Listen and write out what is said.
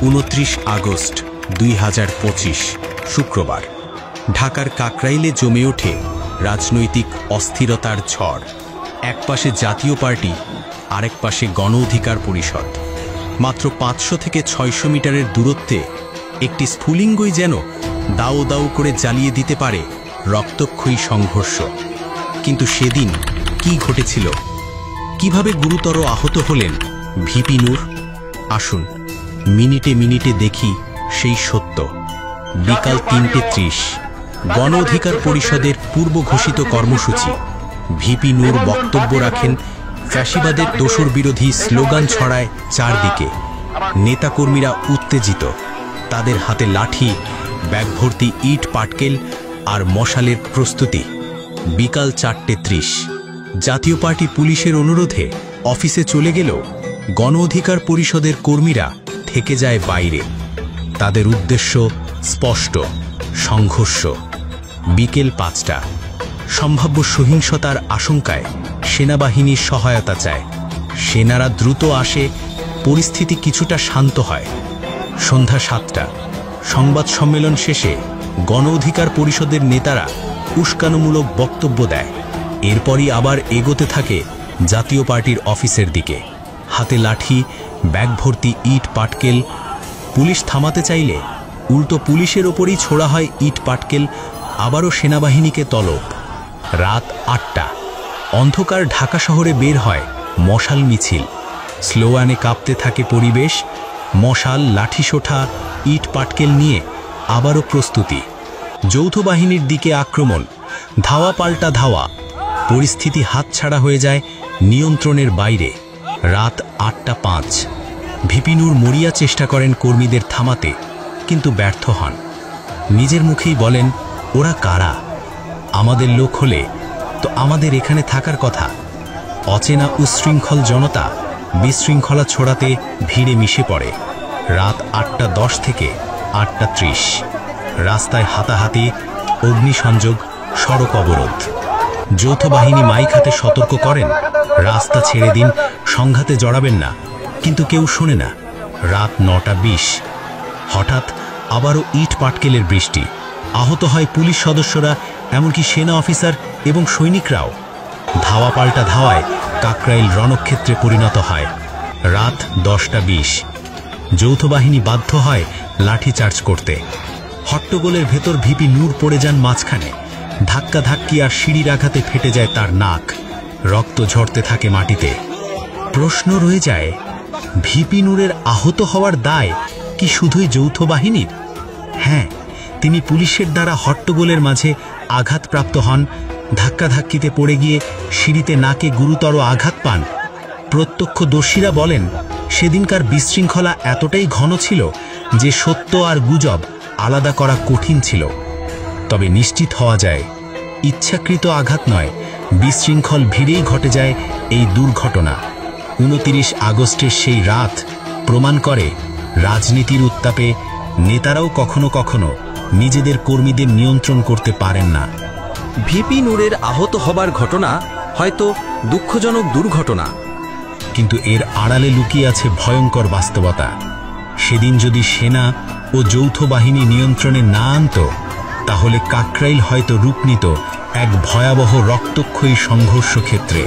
29 August 2025 শুক্রবার ঢাকার কাকরাইলে জমে ওঠে রাজনৈতিক অস্থিরতার ঝড়। এক পাশে জাতীয় পার্টি, আরেক পাশে গণ অধিকার পরিষদ। মাত্র 500 থেকে 600 মিটারের দূরত্বে একটি স্ফুলিঙ্গই যেন দাও দাও করে জ্বালিয়ে দিতে পারে রক্তক্ষয়ী সংঘর্ষ। কিন্তু সেদিন কি ঘটেছিল? কিভাবে গুরুতর আহত হলেন ভিপি নূর? আসুন মিনিটে মিনিটে দেখি সেই সত্য। বিকাল 3:30 গণ অধিকার পরিষদের পূর্ব ঘোষিত কর্মসূচি। ভিপি নূর বক্তব্য রাখেন, ফ্যাসিবাদের দোসর বিরোধী স্লোগান ছড়ায় চারদিকে। নেতাকর্মীরা উত্তেজিত, তাদের হাতে লাঠি, ব্যাগ ভর্তি ইট পাটকেল আর মশালের প্রস্তুতি। বিকাল 4:30 জাতীয় পার্টি পুলিশের অনুরোধে অফিসে চলে গেলেও গণ অধিকার পরিষদের কর্মীরা থেকে যায় বাইরে। তাদের উদ্দেশ্য স্পষ্ট, সংঘর্ষ। বিকেল 5টা সম্ভাব্য সহিংসতার আশঙ্কায় সেনাবাহিনীর সহায়তা চায়। সেনারা দ্রুত আসে, পরিস্থিতি কিছুটা শান্ত হয়। সন্ধ্যা 7টা সংবাদ সম্মেলন শেষে গণ অধিকার পরিষদের নেতারা উস্কানোমূলক বক্তব্য দেয়। এরপরই আবার এগোতে থাকে জাতীয় পার্টির অফিসের দিকে। হাতে লাঠি, ব্যাগ ভর্তি ইট পাটকেল। পুলিশ থামাতে চাইলে উল্টো পুলিশের ওপরই ছোড়া হয় ইট পাটকেল। আবারও সেনাবাহিনীকে তলব। রাত 8টা অন্ধকার ঢাকা শহরে বের হয় মশাল মিছিল। স্লোগানে কাঁপতে থাকে পরিবেশ। মশাল, লাঠিসোঁঠা, ইট পাটকেল নিয়ে আবারও প্রস্তুতি। যৌথ বাহিনীর দিকে আক্রমণ, ধাওয়া পাল্টা ধাওয়া। পরিস্থিতি হাতছাড়া হয়ে যায়, নিয়ন্ত্রণের বাইরে। রাত 8:05 ভিপি নূর মরিয়া চেষ্টা করেন কর্মীদের থামাতে, কিন্তু ব্যর্থ হন। নিজের মুখেই বলেন, ওরা কারা? আমাদের লোক হলে তো আমাদের এখানে থাকার কথা। অচেনা উচ্ছৃঙ্খল জনতা বিশৃঙ্খলা ছড়াতে ভিড়ে মিশে পড়ে। রাত 8:10 থেকে 8:30 রাস্তায় হাতাহাতি, অগ্নিসংযোগ, সড়ক অবরোধ। যৌথ বাহিনী মাইক হাতে সতর্ক করেন, রাস্তা ছেড়ে দিন, সংঘাতে জড়াবেন না, কিন্তু কেউ শোনে না। রাত 9:20 হঠাৎ আবারও ইট পাটকেলের বৃষ্টি। আহত হয় পুলিশ সদস্যরা, এমনকি সেনা অফিসার এবং সৈনিকরাও। ধাওয়া পাল্টা ধাওয়ায় কাকরাইল রণক্ষেত্রে পরিণত হয়। রাত 10:20 যৌথ বাহিনী বাধ্য হয় লাঠিচার্জ করতে। হট্টগোলের ভেতর ভিপি নূর পড়ে যান মাঝখানে। ধাক্কাধাক্কি আর সিঁড়ির আঘাতে ফেটে যায় তার নাক। রক্ত ঝরতে থাকে মাটিতে। প্রশ্ন রয়ে যায়, ভিপি নূরের আহত হওয়ার দায় কি শুধুই যৌথ বাহিনীর? হ্যাঁ, তিনি পুলিশের দ্বারা হট্টগোলের মাঝে আঘাতপ্রাপ্ত হন। ধাক্কাধাক্কিতে পড়ে গিয়ে সিঁড়িতে নাকে গুরুতর আঘাত পান। প্রত্যক্ষদর্শীরা বলেন, সেদিনকার বিশৃঙ্খলা এতটাই ঘন ছিল যে সত্য আর গুজব আলাদা করা কঠিন ছিল। তবে নিশ্চিত হওয়া যায়, ইচ্ছাকৃত আঘাত নয়, বিশৃঙ্খল ভিড়েই ঘটে যায় এই দুর্ঘটনা। 29 আগস্টের সেই রাত প্রমাণ করে, রাজনীতির উত্তাপে নেতারাও কখনো কখনো নিজেদের কর্মীদের নিয়ন্ত্রণ করতে পারেন না। ভিপি নূরের আহত হবার ঘটনা হয়তো দুঃখজনক দুর্ঘটনা, কিন্তু এর আড়ালে লুকিয়ে আছে ভয়ঙ্কর বাস্তবতা। সেদিন যদি সেনা ও যৌথ বাহিনী নিয়ন্ত্রণে না আনত, তাহলে কাকরাইল হয়তো রূপ নিত এক ভয়াবহ রক্তক্ষয়ী সংঘর্ষ ক্ষেত্রে।